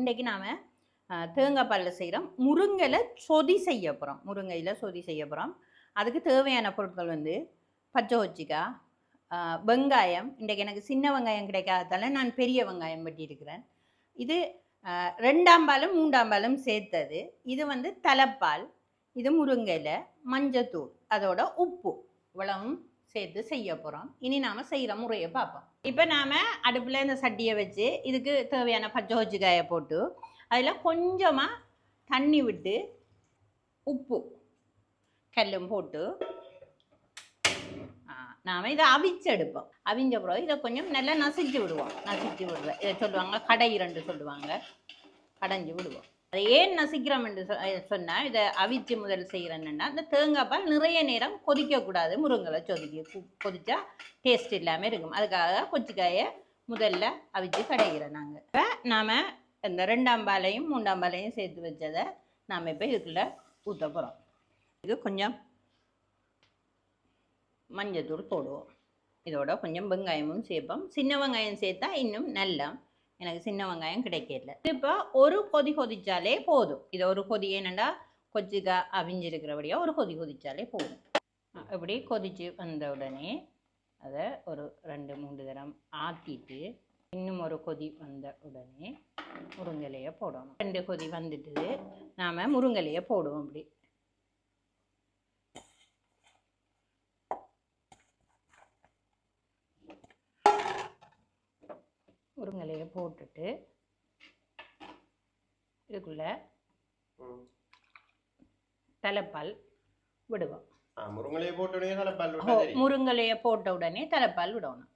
இன்றைக்கு நாம் தேங்காய் பாலில் செய்கிறோம். முருங்கையில் சொதி செய்ய போகிறோம். முருங்கையில் சொதி செய்ய போகிறோம். அதுக்கு தேவையான பொருட்கள் வந்து பச்சை ஒச்சிக்காய், வெங்காயம். இன்றைக்கு எனக்கு சின்ன வெங்காயம் கிடைக்காததால் நான் பெரிய வெங்காயம் வெட்டியிருக்கிறேன். இது 2ஆம் பாலும் 3ஆம் பாலும் சேர்த்தது. இது வந்து தலைப்பால். இது முருங்கையில் மஞ்சத்தூள், அதோட உப்பு, இவ்வளவும் சேர்த்து செய்ய போகிறோம். இனி நாம் செய்கிற முறையை பார்ப்போம். இப்போ நாம் அடுப்பில் இந்த சட்டியை வச்சு இதுக்கு தேவையான பச்சை ஒச்சிக்காயை போட்டு அதில் கொஞ்சமாக தண்ணி விட்டு உப்பு கல்லும் போட்டு நாம் இதை அவிச்சு எடுப்போம். அவிஞ்ச பிறகு இதை கொஞ்சம் நல்லா நசிச்சு விடுவோம். நசிச்சு விடுவேன், இதை சொல்லுவாங்க கடை 2 சொல்லுவாங்க. கடைஞ்சி விடுவோம். அதை ஏன் நசிக்கிறோம் என்று சொன்னால், இதை அவிச்சு முதல் செய்கிறேன்னா இந்த தேங்காய் பால் நிறைய நேரம் கொதிக்கக்கூடாது. முருங்கலை கொதிச்சா டேஸ்ட் இல்லாமல் இருக்கும். அதுக்காக கொச்சிக்காயை முதல்ல அவிச்சு கடைகிறோம் நாங்கள். இப்போ நாம் இந்த 2ஆம் பாலையும் 3ஆம் பாலையும் சேர்த்து வச்சதை நாம் இப்போ இதுக்குள்ளே ஊற்ற போகிறோம். இது கொஞ்சம் மஞ்சத்தூள் போடுவோம். இதோட கொஞ்சம் வெங்காயமும் சேர்ப்போம். சின்ன வெங்காயம் சேர்த்தா இன்னும் நல்லா. எனக்கு சின்ன வெங்காயம் கிடைக்கல. இப்போ ஒரு கொதி கொதிச்சாலே போதும். இதை ஒரு கொதி என்னென்னா கொச்சிக்காய் அவிஞ்சிருக்கிறபடியாக ஒரு கொதி கொதிச்சாலே போதும். இப்படி கொதிச்சு வந்த உடனே அதை ஒரு 2-3 தரம் ஆற்றிட்டு இன்னும் ஒரு கொதி வந்த உடனே முருங்கலையை போடணும். 2 கொதி வந்துட்டு நாம் முருங்கலையை போடுவோம். அப்படி முருங்கலையை போட்டுட்டு இதுக்குள்ள தலைப்பால் விடுவோம். முருங்கலையை போட்ட உடனே தலைப்பால் முருங்கலையை போட்ட உடனே தலைப்பால் விடணும்.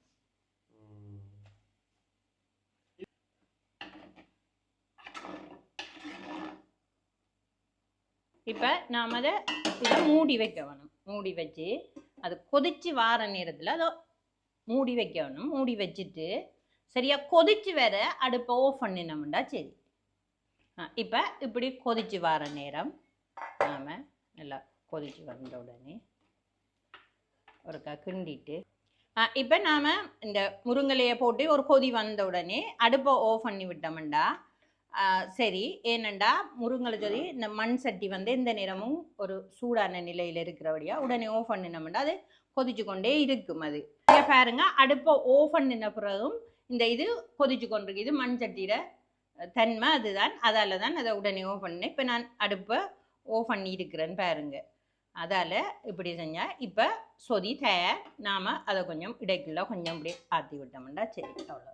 இப்போ நாம் அதை இதை மூடி வைக்க வேணும். மூடி வச்சு அது கொதிச்சு வார நேரத்தில் அதை மூடி வைக்க வேணும். மூடி வச்சுட்டு சரியா கொதிச்சு வேற அடுப்பை ஆஃப் பண்ணினோம்டா சரி. இப்போ இப்படி கொதிச்சு வர நேரம் நாம் நல்லா கொதிச்சு வந்த உடனே ஒருக்கா கிண்டிட்டு இப்போ நாம் இந்த முருங்கலையை போட்டு ஒரு கொதி வந்த உடனே அடுப்பை ஆஃப் பண்ணி விட்டோம்டா சரி. ஏனண்டா முருங்கலை சொல்லி இந்த மண் சட்டி வந்து எந்த நேரமும் ஒரு சூடான நிலையில் இருக்கிறபடியா உடனே ஆஃப் பண்ணினோம்டா அது கொதிச்சு கொண்டே இருக்கும். அது பாருங்க, அடுப்பை ஆஃப் பண்ணின பிறகும் இந்த இது கொதிச்சு கொண்டிருக்கு. இது மண் சட்டியில் தன்மை அதுதான். அதால் தான் அதை உடனே ஆஃப் பண்ணேன். இப்போ நான் அடுப்பை ஆஃப் பண்ணி இருக்கிறேன்னு பாருங்க. அதால் இப்படி செஞ்சால் இப்போ சொதி தயார். நாம் அதை கொஞ்சம் இடைக்குள்ள கொஞ்சம் இப்படி ஆற்றி விட்டோம்டா சரி. அவ்வளோ.